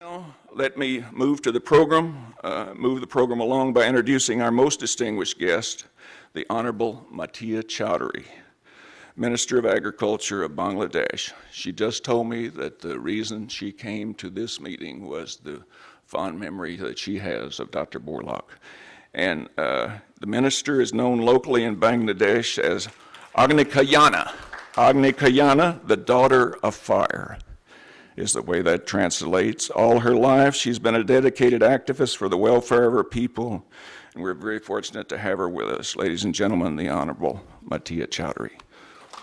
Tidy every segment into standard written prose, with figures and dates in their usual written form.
Now, let me move the program along by introducing our most distinguished guest, the Honorable Matia Chowdhury, Minister of Agriculture of Bangladesh. She just told me that the reason she came to this meeting was the fond memory that she has of Dr. Borlaug. And the minister is known locally in Bangladesh as Agni Kayana. Agni Kayana, the daughter of fire, is the way that translates. All her life, she's been a dedicated activist for the welfare of her people, and we're very fortunate to have her with us. Ladies and gentlemen, the Honorable Matia Chowdhury.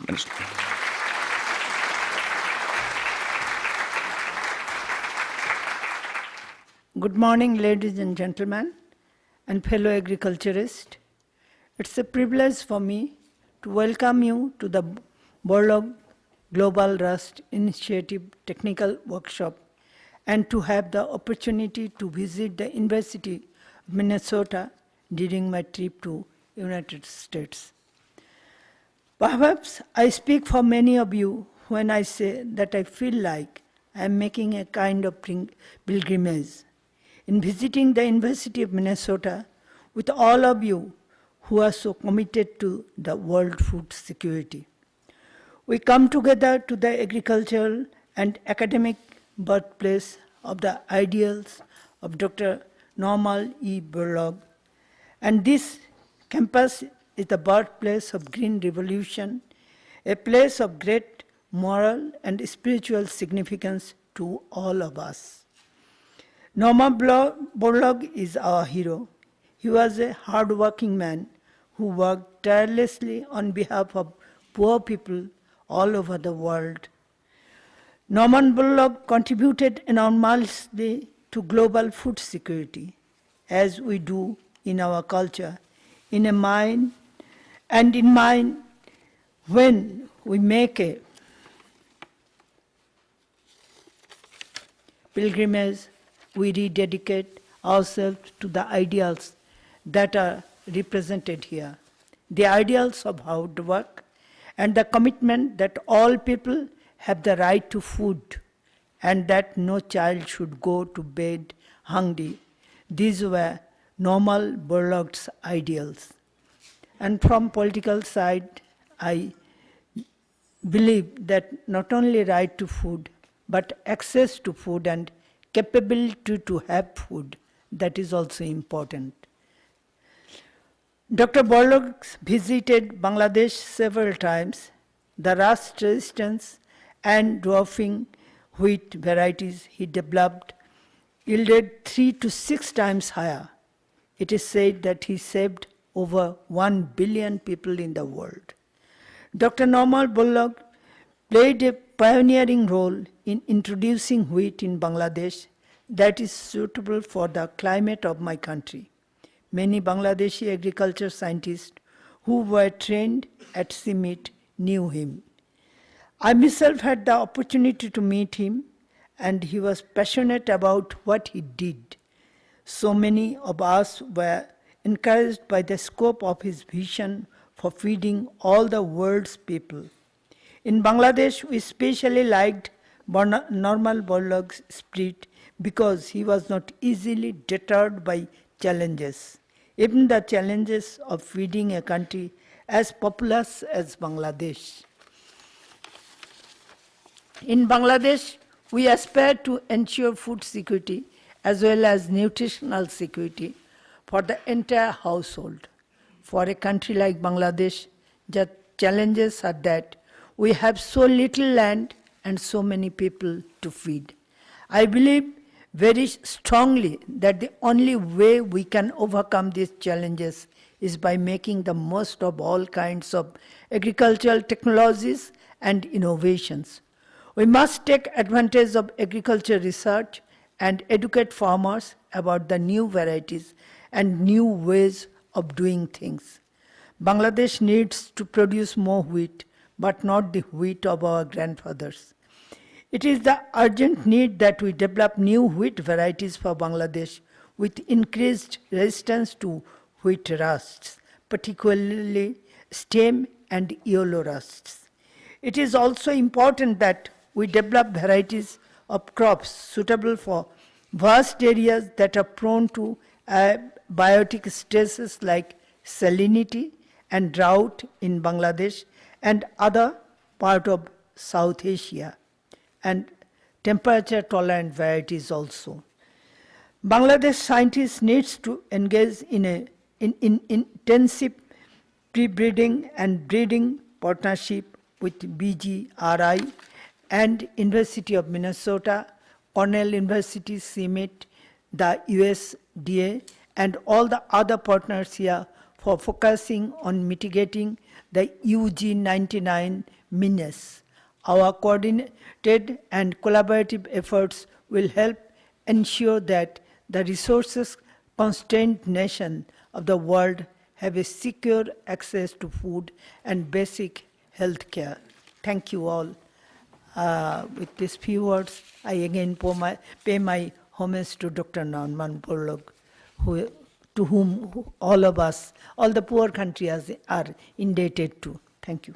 Minister. Good morning, ladies and gentlemen, and fellow agriculturists. It's a privilege for me to welcome you to the Borlaug Global Rust Initiative Technical Workshop and to have the opportunity to visit the University of Minnesota during my trip to United States. Perhaps I speak for many of you when I say that I feel like I am making a kind of pilgrimage in visiting the University of Minnesota with all of you who are so committed to the world food security. We come together to the agricultural and academic birthplace of the ideals of Dr. Normal E. Borlaug, and this campus is the birthplace of Green Revolution, a place of great moral and spiritual significance to all of us. Norman Borlaug is our hero. He was a hard-working man who worked tirelessly on behalf of poor people all over the world. Norman Borlaug contributed enormously to global food security, as we do in our culture, in mind when we make a pilgrimage, we rededicate ourselves to the ideals that are represented here, the ideals of hard work and the commitment that all people have the right to food and that no child should go to bed hungry. These were Normal Borlaug's ideals. And from political side, I believe that not only right to food, but access to food and capability to have food, that is also important. Dr. Borlaug visited Bangladesh several times. The rust resistance and dwarfing wheat varieties he developed yielded 3 to 6 times higher. It is said that he saved over 1 billion people in the world. Dr. Normal Borlaug played a pioneering role in introducing wheat in Bangladesh that is suitable for the climate of my country. Many Bangladeshi agriculture scientists who were trained at CIMIT knew him. I myself had the opportunity to meet him, and he was passionate about what he did. So many of us were encouraged by the scope of his vision for feeding all the world's people. In Bangladesh, we especially liked Normal Borlaug's spirit because he was not easily deterred by challenges, even the challenges of feeding a country as populous as Bangladesh. In Bangladesh, we aspire to ensure food security as well as nutritional security for the entire household. For a country like Bangladesh, the challenges are that we have so little land and so many people to feed. I believe very strongly that the only way we can overcome these challenges is by making the most of all kinds of agricultural technologies and innovations. We must take advantage of agriculture research and educate farmers about the new varieties and new ways of doing things. Bangladesh needs to produce more wheat, but not the wheat of our grandfathers. It is the urgent need that we develop new wheat varieties for Bangladesh with increased resistance to wheat rusts, particularly stem and yellow rusts. It is also important that we develop varieties of crops suitable for vast areas that are prone to biotic stresses like salinity and drought in Bangladesh and other part of South Asia, and temperature tolerant varieties also. Bangladesh scientists needs to engage in intensive pre-breeding and breeding partnership with BGRI and University of Minnesota, Cornell University, CMIT, the USDA, and all the other partners here for focusing on mitigating the UG99 menace. Our coordinated and collaborative efforts will help ensure that the resources-constrained nations of the world have a secure access to food and basic health care. Thank you all. With these few words, I again pay my homage to Dr. Norman Borlaug, to whom all of us, all the poor countries are indebted to. Thank you.